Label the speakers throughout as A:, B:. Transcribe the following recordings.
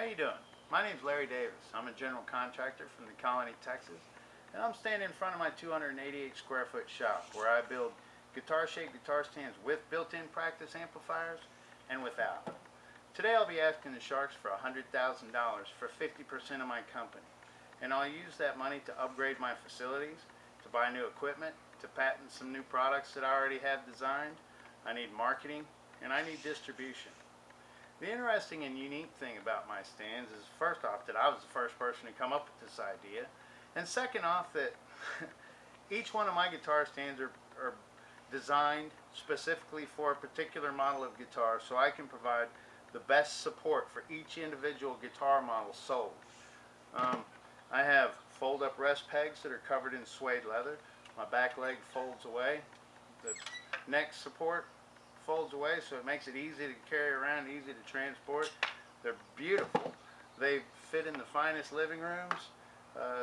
A: How you doing? My name's Larry Davis. I'm a general contractor from the Colony, Texas, and I'm standing in front of my 288 square foot shop where I build guitar-shaped guitar stands with built-in practice amplifiers and without. Today I'll be asking the Sharks for $100,000 for 50% of my company, and I'll use that money to upgrade my facilities, to buy new equipment, to patent some new products that I already have designed. I need marketing, and I need distribution. The interesting and unique thing about my stands is, first off, that I was the first person to come up with this idea, and second off, that each one of my guitar stands are designed specifically for a particular model of guitar, so I can provide the best support for each individual guitar model sold. I have fold-up rest pegs that are covered in suede leather. My back leg folds away. The neck support folds away, so it makes it easy to carry around, easy to transport. They're beautiful. They fit in the finest living rooms,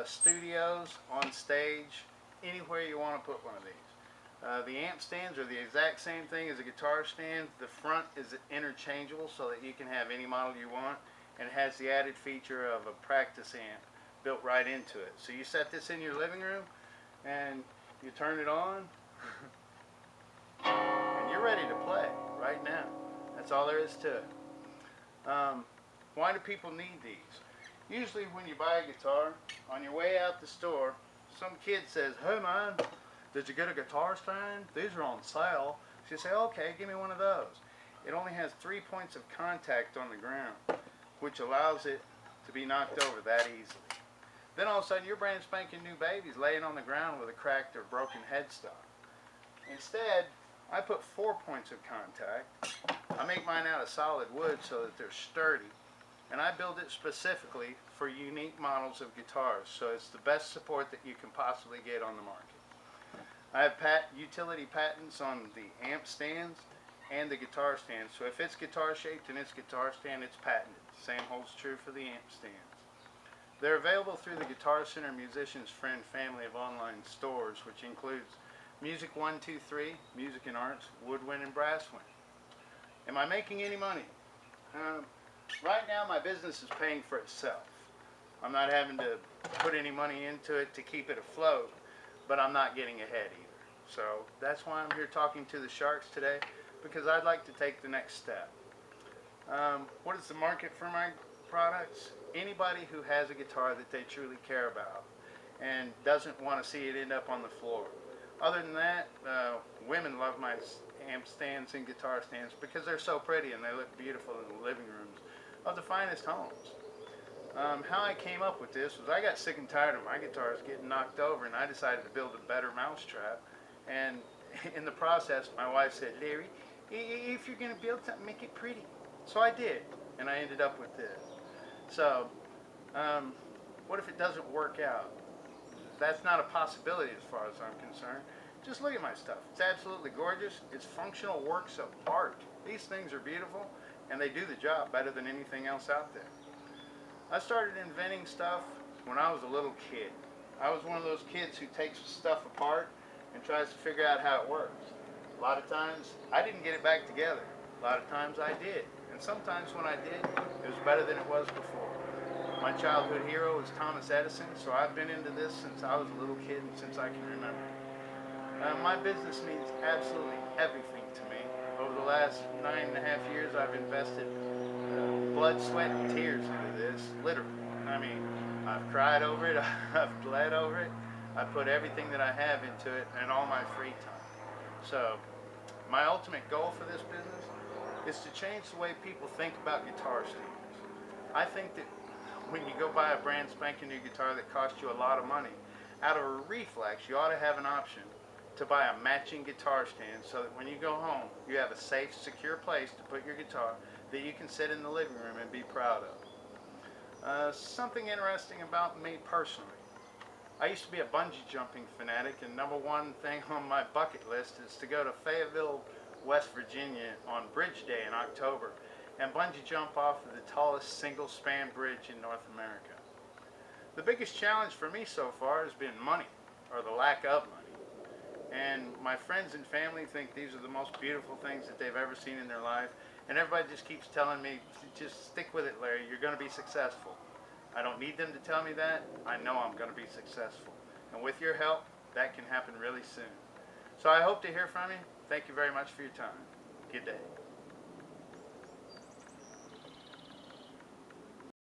A: studios, on stage, anywhere you want to put one of these. The amp stands are the exact same thing as a guitar stand. The front is interchangeable so that you can have any model you want, and it has the added feature of a practice amp built right into it. So you set this in your living room and you turn it on and you're ready to play right now. That's all there is to it. Why do people need these? Usually when you buy a guitar, on your way out the store, some kid says, "Hey man, did you get a guitar stand? These are on sale." So you say, "Okay, give me one of those." It only has 3 points of contact on the ground, which allows it to be knocked over that easily. Then all of a sudden your brand spanking new baby's laying on the ground with a cracked or broken headstock. Instead, I put 4 points of contact. I make mine out of solid wood so that they're sturdy, and I build it specifically for unique models of guitars, so it's the best support that you can possibly get on the market. I have utility patents on the amp stands and the guitar stands, so if it's guitar shaped and it's guitar stand, it's patented. Same holds true for the amp stands. They're available through the Guitar Center Musician's Friend family of online stores, which includes Music 123, Music and Arts, Woodwind, and Brasswind. Am I making any money? Right now my business is paying for itself. I'm not having to put any money into it to keep it afloat, but I'm not getting ahead either. So that's why I'm here talking to the Sharks today, because I'd like to take the next step. What is the market for my products? Anybody who has a guitar that they truly care about and doesn't want to see it end up on the floor. Other than that, women love my amp stands and guitar stands because they're so pretty and they look beautiful in the living rooms of the finest homes. How I came up with this was I got sick and tired of my guitars getting knocked over, and I decided to build a better mousetrap. And in the process, my wife said, "Larry, if you're going to build something, make it pretty." So I did, and I ended up with this. So, what if it doesn't work out? That's not a possibility as far as I'm concerned. Just look at my stuff. It's absolutely gorgeous. It's functional works of art. These things are beautiful, and they do the job better than anything else out there. I started inventing stuff when I was a little kid. I was one of those kids who takes stuff apart and tries to figure out how it works. A lot of times I didn't get it back together. A lot of times I did. And sometimes when I did, it was better than it was before. My childhood hero is Thomas Edison, so I've been into this since I was a little kid and since I can remember. My business means absolutely everything to me. Over the last 9.5 years, I've invested blood, sweat, and tears into this, literally. I mean, I've cried over it, I've bled over it, I put everything that I have into it and all my free time. So, my ultimate goal for this business is to change the way people think about guitar stands. I think that when you go buy a brand spanking new guitar that costs you a lot of money, out of a reflex, you ought to have an option to buy a matching guitar stand so that when you go home, you have a safe, secure place to put your guitar that you can sit in the living room and be proud of. Something interesting about me personally. I used to be a bungee jumping fanatic, and number one thing on my bucket list is to go to Fayetteville, West Virginia on Bridge Day in October and bungee jump off of the tallest single-span bridge in North America. The biggest challenge for me so far has been money, or the lack of money. And my friends and family think these are the most beautiful things that they've ever seen in their life, And everybody just keeps telling me, just stick with it, Larry, you're going to be successful. I don't need them to tell me that. I know I'm going to be successful. And with your help, that can happen really soon. So I hope to hear from you. Thank you very much for your time. Good day.